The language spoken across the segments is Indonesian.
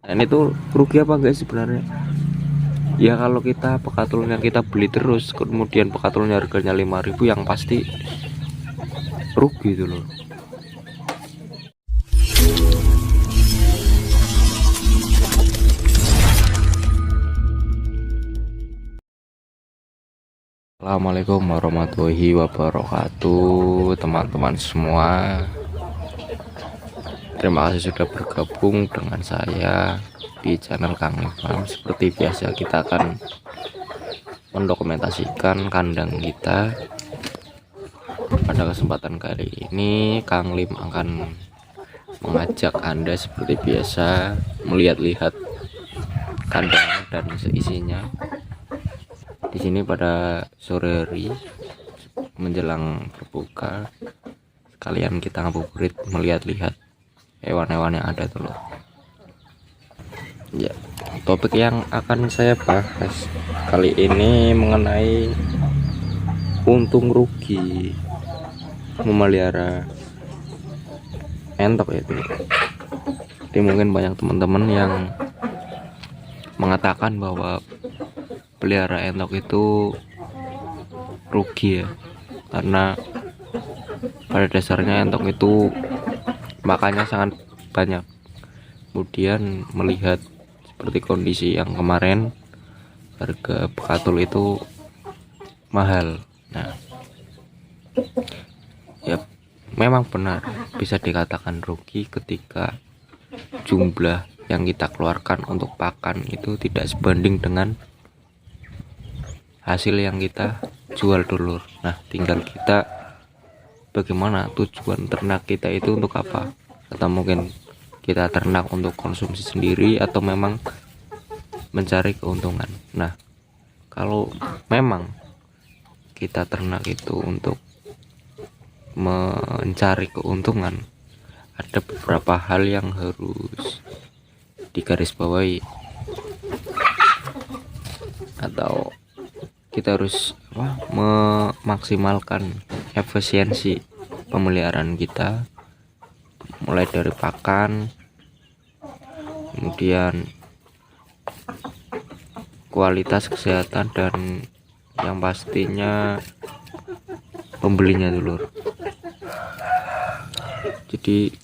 Nah, ini tuh rugi apa enggak sebenarnya? Ya kalau kita pekatul yang kita beli terus kemudian pekatulnya harganya 5.000 yang pasti rugi itu loh. Assalamualaikum warahmatullahi wabarakatuh teman-teman semua. Terima kasih sudah bergabung dengan saya di channel Kang Lim. Seperti biasa kita akan mendokumentasikan kandang kita. Pada kesempatan kali ini Kang Lim akan mengajak Anda seperti biasa melihat-lihat kandang dan seisinya. Di sini pada sore hari menjelang berbuka sekalian kita ngabuburit melihat-lihat hewan-hewan yang ada tuh loh. Ya, topik yang akan saya bahas kali ini mengenai untung rugi memelihara entok itu. Jadi mungkin banyak teman-teman yang mengatakan bahwa pelihara entok itu rugi ya, karena pada dasarnya entok itu makannya sangat banyak. Kemudian melihat seperti kondisi yang kemarin harga pekatul itu mahal. Nah, ya memang benar bisa dikatakan rugi ketika jumlah yang kita keluarkan untuk pakan itu tidak sebanding dengan hasil yang kita jual dulur. Nah, tinggal kita bagaimana tujuan ternak kita itu untuk apa, atau mungkin kita ternak untuk konsumsi sendiri atau memang mencari keuntungan. Nah, kalau memang kita ternak itu untuk mencari keuntungan, ada beberapa hal yang harus digarisbawahi atau kita harus memaksimalkan efisiensi pemeliharaan kita, mulai dari pakan, kemudian kualitas kesehatan, dan yang pastinya pembelinya dulur. Jadi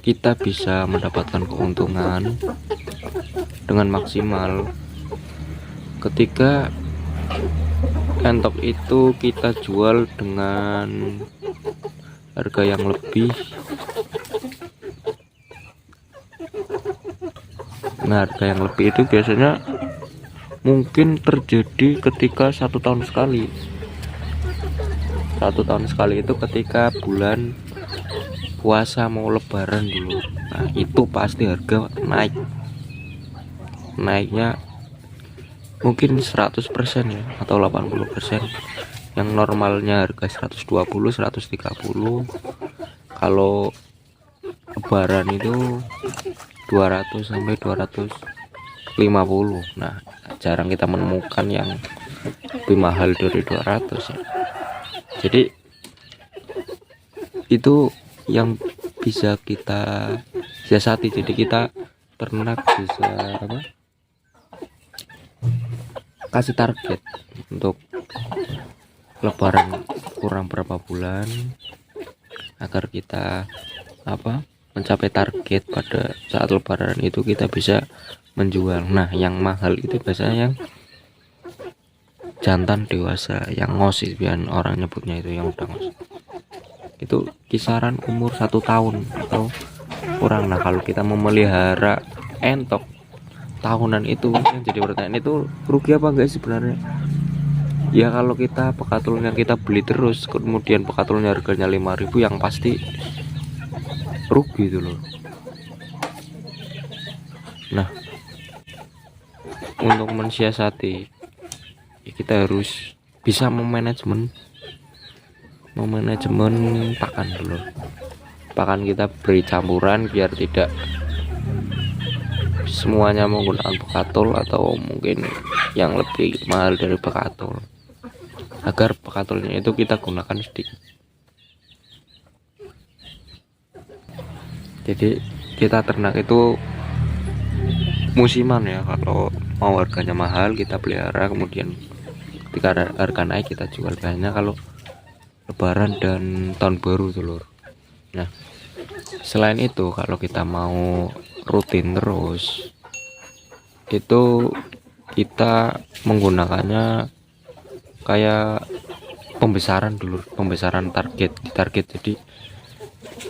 kita bisa mendapatkan keuntungan dengan maksimal ketika entok itu kita jual dengan harga yang lebih. Nah, harga yang lebih itu biasanya mungkin terjadi ketika 1 tahun sekali. 1 tahun sekali itu ketika bulan puasa mau lebaran dulu. Nah, itu pasti harga naiknya mungkin 100% ya, atau 80%. Yang normalnya harga 120, 130, kalau lebaran itu 200 sampai 250. Nah, jarang kita menemukan yang lebih mahal dari 200 ya. Jadi itu yang bisa kita siasati. Jadi kita ternak bisa kasih target untuk lebaran kurang berapa bulan agar kita mencapai target pada saat lebaran itu kita bisa menjual. Nah, yang mahal itu biasanya yang jantan dewasa, yang ngos, biar orang nyebutnya itu, yang udah ngos itu kisaran umur 1 tahun atau kurang. Nah, kalau kita memelihara entok tahunan itu yang jadi pertanyaan, itu rugi apa enggak sebenarnya? Ya kalau kita pekatul yang kita beli terus kemudian pekatulnya harganya 5.000 yang pasti rugi itu loh. Nah, untuk mensiasati ya kita harus bisa memanajemen pakan dulu. Pakan kita beri campuran biar tidak semuanya menggunakan pekatul atau mungkin yang lebih mahal dari pekatul, agar pekatulnya itu kita gunakan sedikit. Jadi kita ternak itu musiman ya. Kalau mau harganya mahal kita pelihara, kemudian ketika harga naik kita jual. Biasanya kalau lebaran dan tahun baru telur. Nah, selain itu kalau kita mau rutin terus itu kita menggunakannya kayak pembesaran dulu, pembesaran target. Jadi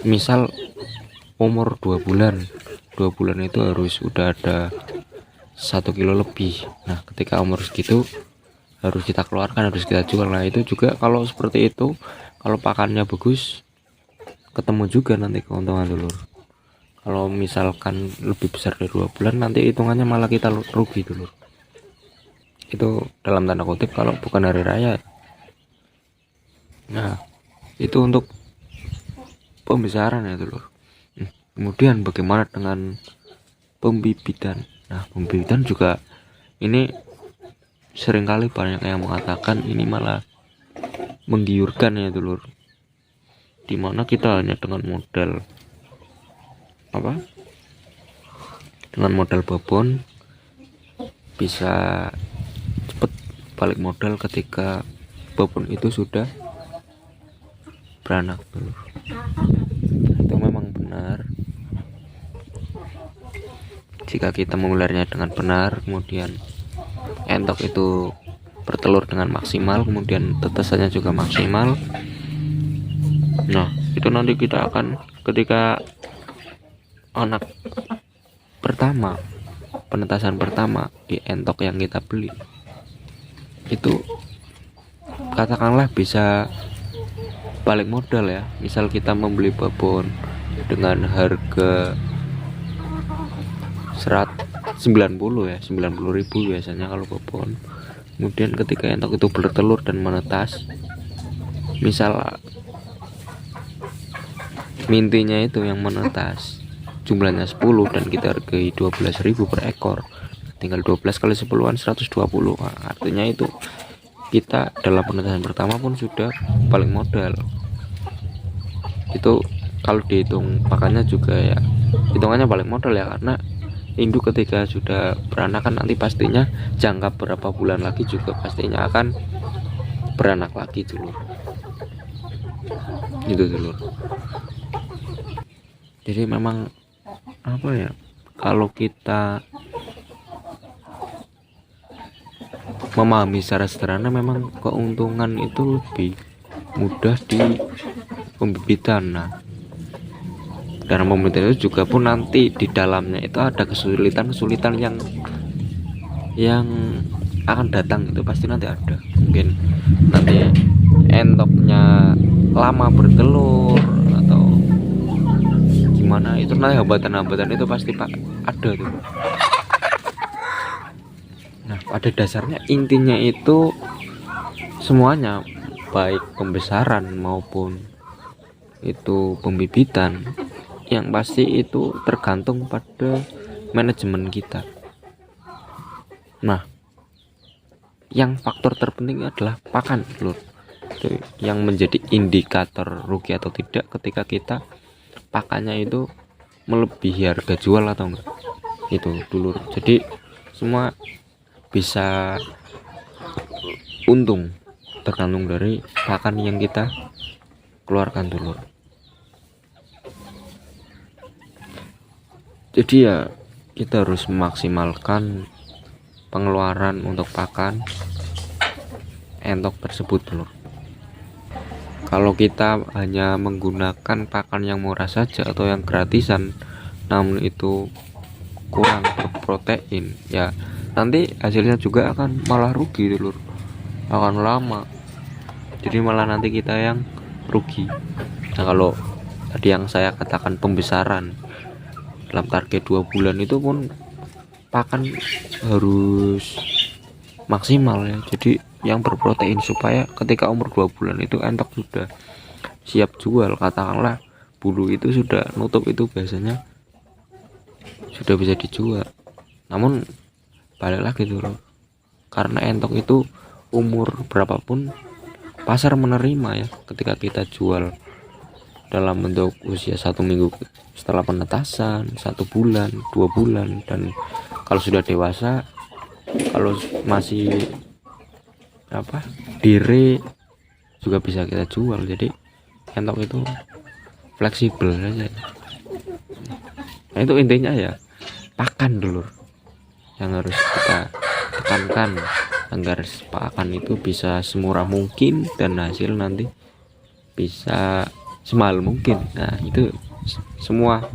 misal umur 2 bulan itu harus udah ada 1 kilo lebih. Nah, ketika umur segitu harus kita keluarkan, harus kita jual. Nah, itu juga kalau seperti itu, kalau pakannya bagus, ketemu juga nanti keuntungan dulu. Kalau misalkan lebih besar dari 2 bulan, nanti hitungannya malah kita rugi dulu. Itu dalam tanda kutip kalau bukan hari raya. Nah, itu untuk pembesaran ya dulu. Kemudian bagaimana dengan pembibitan? Nah, pembibitan juga ini seringkali banyak yang mengatakan ini malah menggiurkan ya dulur, dimana kita hanya dengan modal babon bisa cepet balik modal ketika babon itu sudah beranak dulur. Itu memang benar. Jika kita memulainya dengan benar, kemudian entok itu bertelur dengan maksimal, kemudian tetesannya juga maksimal. Nah, itu nanti kita akan ketika anak pertama, penetasan pertama di entok yang kita beli itu katakanlah bisa balik modal ya. Misal kita membeli babon dengan harga 90 ya, 90.000 biasanya kalau babon. Kemudian ketika entok itu bertelur dan menetas, misal mintinya itu yang menetas jumlahnya 10 dan kita hargai 12.000 per ekor, tinggal 12 kali 10-an 120. Nah, artinya itu kita dalam penetasan pertama pun sudah paling modal. Itu kalau dihitung pakannya juga ya hitungannya paling modal ya, karena induk ketika sudah beranak kan nanti pastinya jangka berapa bulan lagi juga pastinya akan beranak lagi dulu. Itu dulu. Jadi memang apa ya, kalau kita memahami secara sederhana memang keuntungan itu lebih mudah di pembibitan. Nah, dalam pembibitan itu juga pun nanti di dalamnya itu ada kesulitan yang akan datang, itu pasti nanti ada. Mungkin nanti entoknya lama bertelur atau gimana, itu nanti hambatan-hambatan itu pasti ada tuh. Nah, pada dasarnya intinya itu semuanya, baik pembesaran maupun itu pembibitan, yang pasti itu tergantung pada manajemen kita. Nah, yang faktor terpenting adalah pakan telur, itu yang menjadi indikator rugi atau tidak ketika kita pakannya itu melebihi harga jual atau enggak, itu dulur. Jadi semua bisa untung tergantung dari pakan yang kita keluarkan dulur. Jadi ya kita harus memaksimalkan pengeluaran untuk pakan entok tersebut dulur. Kalau kita hanya menggunakan pakan yang murah saja atau yang gratisan namun itu kurang berprotein, ya nanti hasilnya juga akan malah rugi dulur, akan lama. Jadi malah nanti kita yang rugi. Nah, kalau tadi yang saya katakan pembesaran dalam target 2 bulan itu pun pakan harus maksimal ya, jadi yang berprotein supaya ketika umur 2 bulan itu entok sudah siap jual. Katakanlah bulu itu sudah nutup, itu biasanya sudah bisa dijual. Namun balik lagi dulu, karena entok itu umur berapapun pasar menerima ya ketika kita jual dalam bentuk usia 1 minggu setelah penetasan, 1 bulan, 2 bulan, dan kalau sudah dewasa, kalau masih dire juga bisa kita jual. Jadi entok itu fleksibel aja. Nah, itu intinya ya, pakan dulu yang harus kita tekankan agar pakan itu bisa semurah mungkin dan hasil nanti bisa semahal mungkin. Nah, itu semua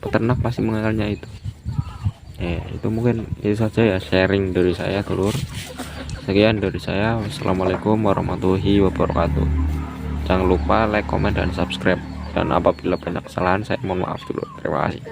peternak pasti mengenalnya itu. Itu mungkin itu saja ya sharing dari saya, Telur. Sekian dari saya. Wassalamualaikum warahmatullahi wabarakatuh. Jangan lupa like, comment, dan subscribe. Dan apabila banyak kesalahan, saya mohon maaf dulu. Terima kasih.